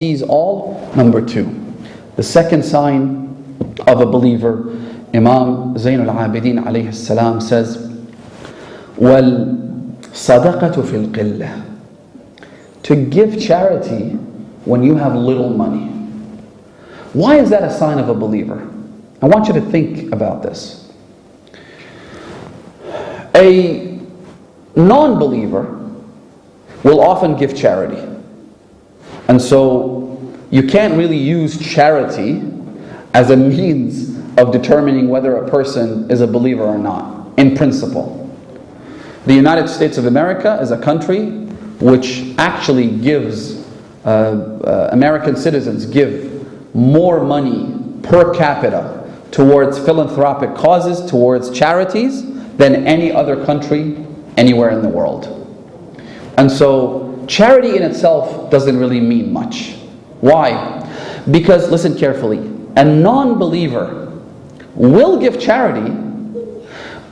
these all, number two. The second sign of a believer, Imam Zayn al-Abidin alayhi salam says, وَالصَّدَقَةُ فِي الْقِلَّةِ, to give charity when you have little money. Why is that a sign of a believer? I want you to think about this. A non-believer will often give charity. And so you can't really use charity as a means of determining whether a person is a believer or not, in principle. The United States of America is a country which actually gives, American citizens give more money per capita towards philanthropic causes, towards charities, than any other country anywhere in the world. And so charity in itself doesn't really mean much. Why? Because, listen carefully, a non-believer will give charity,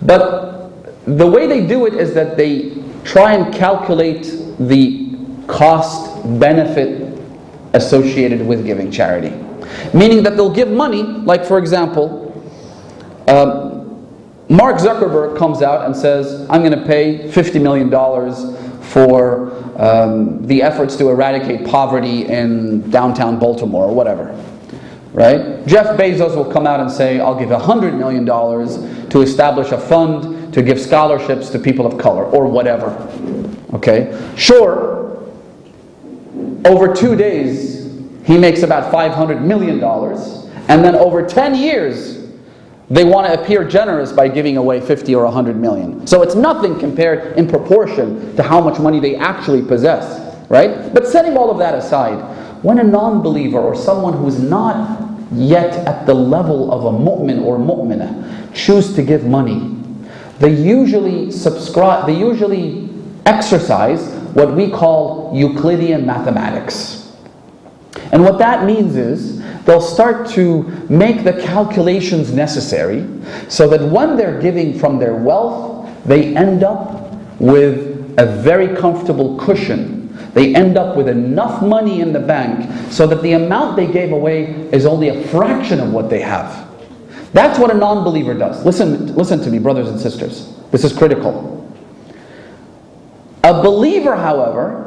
but the way they do it is that they try and calculate the cost-benefit associated with giving charity. Meaning that they'll give money, like for example, Mark Zuckerberg comes out and says, I'm going to pay $50 million for the efforts to eradicate poverty in downtown Baltimore or whatever. Right? Jeff Bezos will come out and say, I'll give $100 million to establish a fund to give scholarships to people of color or whatever. Okay? Sure, over 2 days, he makes about $500 million, and then over 10 years, they want to appear generous by giving away 50 or 100 million. So it's nothing compared in proportion to how much money they actually possess, right? But setting all of that aside, when a non-believer or someone who's not yet at the level of a mu'min or mu'minah choose to give money, they usually exercise what we call Euclidean mathematics. And what that means is they'll start to make the calculations necessary so that when they're giving from their wealth, they end up with a very comfortable cushion. They end up with enough money in the bank so that the amount they gave away is only a fraction of what they have. That's what a non-believer does. Listen to me, brothers and sisters. This is critical. A believer, however,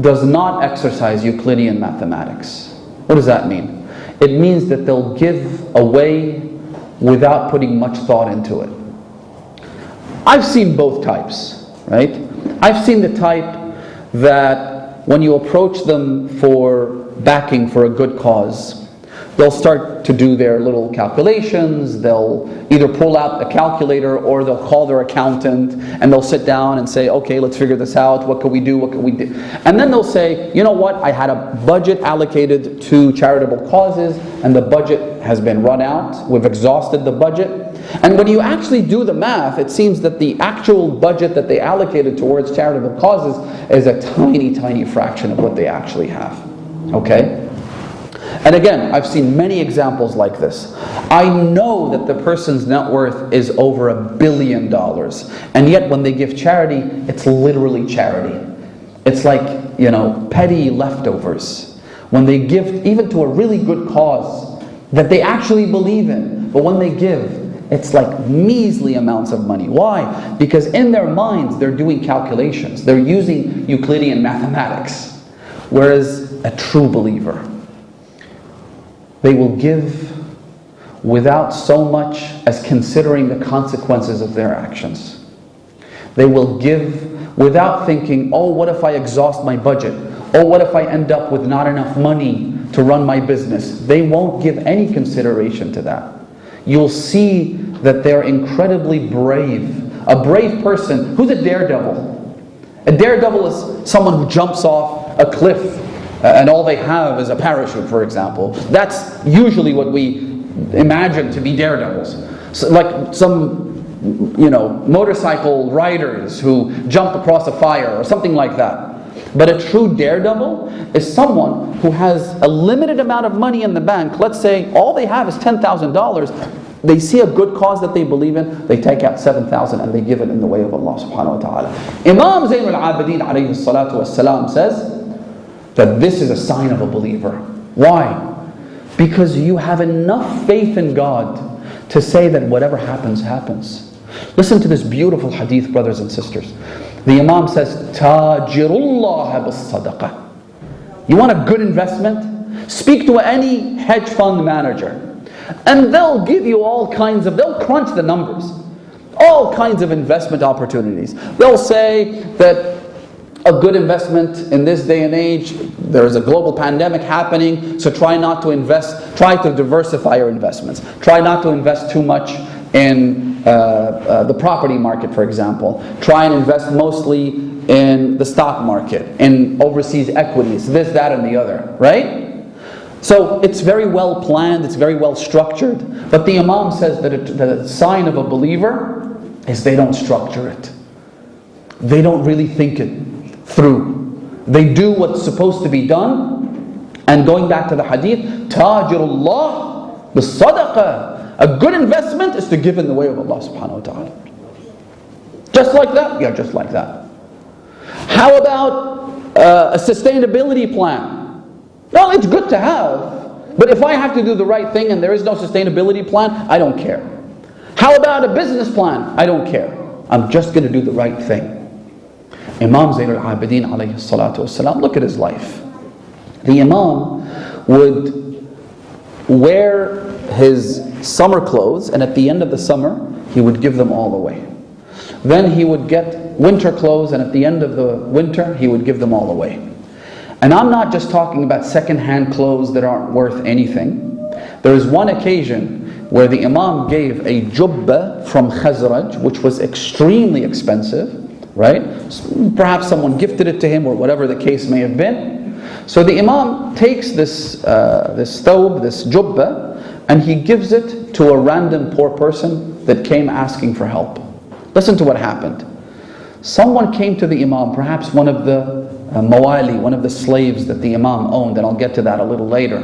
does not exercise Euclidean mathematics. What does that mean? It means that they'll give away without putting much thought into it. I've seen both types, right? I've seen the type that when you approach them for backing for a good cause, they'll start to do their little calculations. They'll either pull out a calculator or they'll call their accountant and they'll sit down and say, okay, let's figure this out. What can we do? What can we do? And then they'll say, you know what? I had a budget allocated to charitable causes and the budget has been run out. We've exhausted the budget. And when you actually do the math, it seems that the actual budget that they allocated towards charitable causes is a tiny, tiny fraction of what they actually have. Okay? And again, I've seen many examples like this. I know that the person's net worth is over $1 billion, and yet when they give charity, it's literally charity. It's like, petty leftovers. When they give even to a really good cause that they actually believe in, but when they give, it's like measly amounts of money. Why? Because in their minds, they're doing calculations. They're using Euclidean mathematics. Whereas a true believer, they will give without so much as considering the consequences of their actions. They will give without thinking, oh, what if I exhaust my budget? Oh, what if I end up with not enough money to run my business? They won't give any consideration to that. You'll see that they're incredibly brave. A brave person, who's a daredevil? A daredevil is someone who jumps off a cliff and all they have is a parachute, for example. That's usually what we imagine to be daredevils. So like some, motorcycle riders who jump across a fire or something like that. But a true daredevil is someone who has a limited amount of money in the bank. Let's say all they have is $10,000. They see a good cause that they believe in, they take out $7,000 and they give it in the way of Allah subhanahu wa ta'ala. Imam Zayn al-Abidin alayhi salatu wassalam says, that this is a sign of a believer. Why? Because you have enough faith in God to say that whatever happens, happens. Listen to this beautiful hadith, brothers and sisters. The Imam says, Tajirullah bis-sadaqah. You want a good investment? Speak to any hedge fund manager, and they'll give you they'll crunch the numbers. All kinds of investment opportunities. They'll say that a good investment in this day and age, there's a global pandemic happening, so try to diversify your investments. Try not to invest too much in the property market, for example. Try and invest mostly in the stock market, in overseas equities, this, that, and the other, right? So it's very well planned, it's very well structured, but the Imam says that a sign of a believer is they don't structure it. They don't really think it through. They do what's supposed to be done. And going back to the hadith, Tajirullah bis-sadaqah. A good investment is to give in the way of Allah subhanahu wa ta'ala. Just like that? Yeah, just like that. How about a sustainability plan? Well, it's good to have, but if I have to do the right thing and there is no sustainability plan, I don't care. How about a business plan? I don't care. I'm just going to do the right thing. Imam Zayn al-Abidin alayhi salatu wasalam, look at his life. The Imam would wear his summer clothes, and at the end of the summer, he would give them all away. Then he would get winter clothes, and at the end of the winter, he would give them all away. And I'm not just talking about second-hand clothes that aren't worth anything. There is one occasion where the Imam gave a jubba from Khazraj, which was extremely expensive, right? Perhaps someone gifted it to him, or whatever the case may have been. So the Imam takes this thawb, this jubba, and he gives it to a random poor person that came asking for help. Listen to what happened. Someone came to the Imam, perhaps one of the mawali, one of the slaves that the Imam owned, and I'll get to that a little later.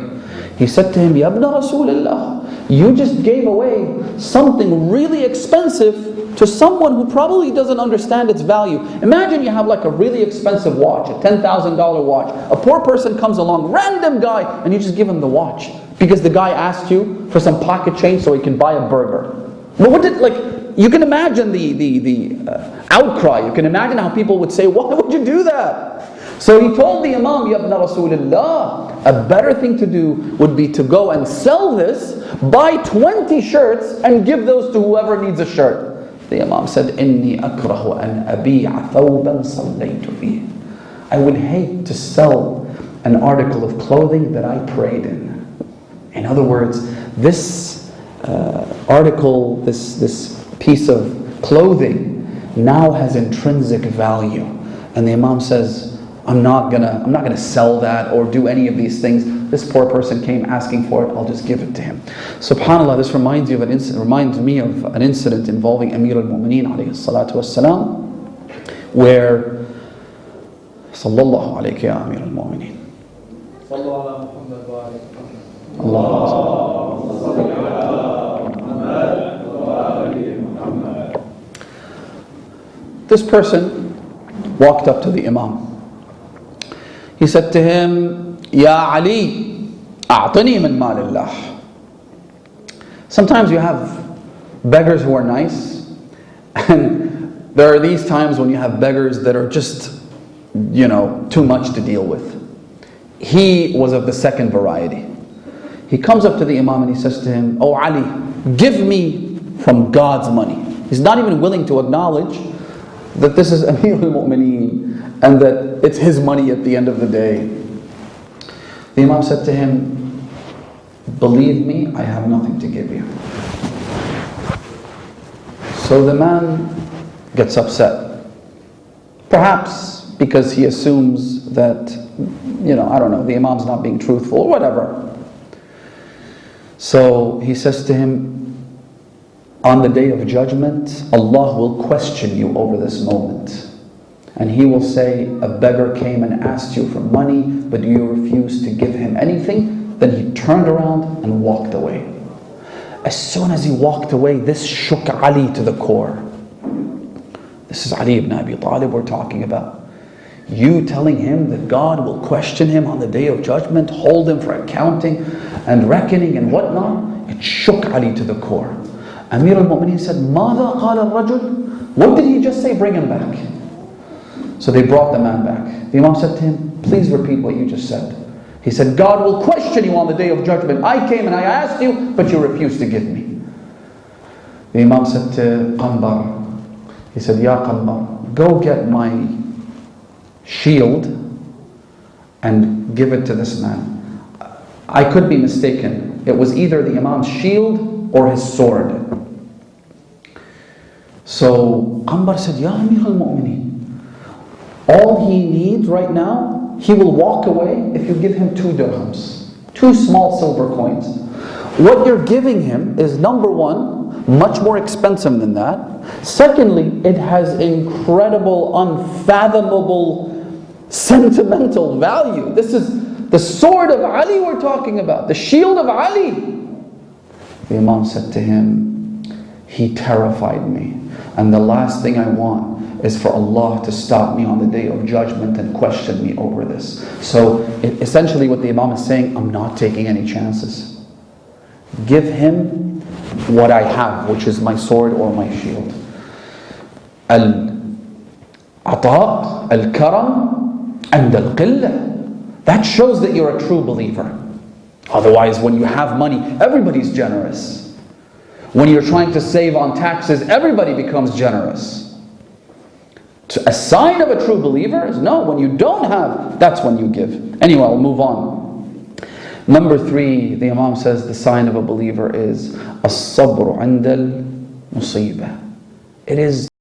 He said to him, Ya ibn Rasulullah, you just gave away something really expensive to someone who probably doesn't understand its value. Imagine you have like a really expensive watch, a $10,000 watch. A poor person comes along, random guy, and you just give him the watch because the guy asked you for some pocket change so he can buy a burger. But you can imagine the outcry. You can imagine how people would say, why would you do that? So he told the Imam, Ya ibn Rasulullah, a better thing to do would be to go and sell this, buy 20 shirts, and give those to whoever needs a shirt. The Imam said, Inni akrahu an abi'a thawban sallaytu fihi. I would hate to sell an article of clothing that I prayed in. In other words, this article, this piece of clothing now has intrinsic value. And the Imam says, I'm not gonna sell that or do any of these things. This poor person came asking for it, I'll just give it to him. SubhanAllah, this reminds me of an incident involving Amir al-Mu'mineen alayhi salatu wassalam, where Sallallahu alayhi ya Amir al-Mu'mineen. This person walked up to the Imam. He said to him, Ya Ali, a'tani min malillah. Sometimes you have beggars who are nice, and there are these times when you have beggars that are just, too much to deal with. He was of the second variety. He comes up to the Imam and he says to him, Oh Ali, give me from God's money. He's not even willing to acknowledge that this is Amir al-Mu'mineen and that it's his money at the end of the day. The Imam said to him, believe me, I have nothing to give you. So the man gets upset. Perhaps because he assumes that, I don't know, the Imam's not being truthful or whatever. So he says to him, on the day of judgment, Allah will question you over this moment. And He will say, a beggar came and asked you for money, but you refused to give him anything. Then he turned around and walked away. As soon as he walked away, this shook Ali to the core. This is Ali ibn Abi Talib we're talking about. You telling him that God will question him on the day of judgment, hold him for accounting and reckoning and whatnot. It shook Ali to the core. Amir al-Mu'mineen said, ماذا قال الرجل? What did he just say? Bring him back. So they brought the man back. The Imam said to him, please repeat what you just said. He said, God will question you on the day of judgment. I came and I asked you, but you refused to give me. The Imam said to Qambar, he said, Ya Qambar, go get my shield and give it to this man. I could be mistaken. It was either the Imam's shield or his sword. So Qambar said, Ya Amir al-Mu'mineen, all he needs right now, he will walk away if you give him 2 dirhams, 2 small silver coins. What you're giving him is, number one, much more expensive than that. Secondly, it has incredible, unfathomable, sentimental value. This is the sword of Ali we're talking about, the shield of Ali. The Imam said to him, he terrified me. And the last thing I want is for Allah to stop me on the day of judgment and question me over this. So essentially what the Imam is saying, I'm not taking any chances. Give him what I have, which is my sword or my shield. Al-ata, al-karam, and al-qillah. That shows that you're a true believer. Otherwise, when you have money, everybody's generous. When you're trying to save on taxes, everybody becomes generous. A sign of a true believer is no, when you don't have, that's when you give. Anyway, I'll move on. Number 3, the Imam says the sign of a believer is as-sabru 'inda al-musibah. It is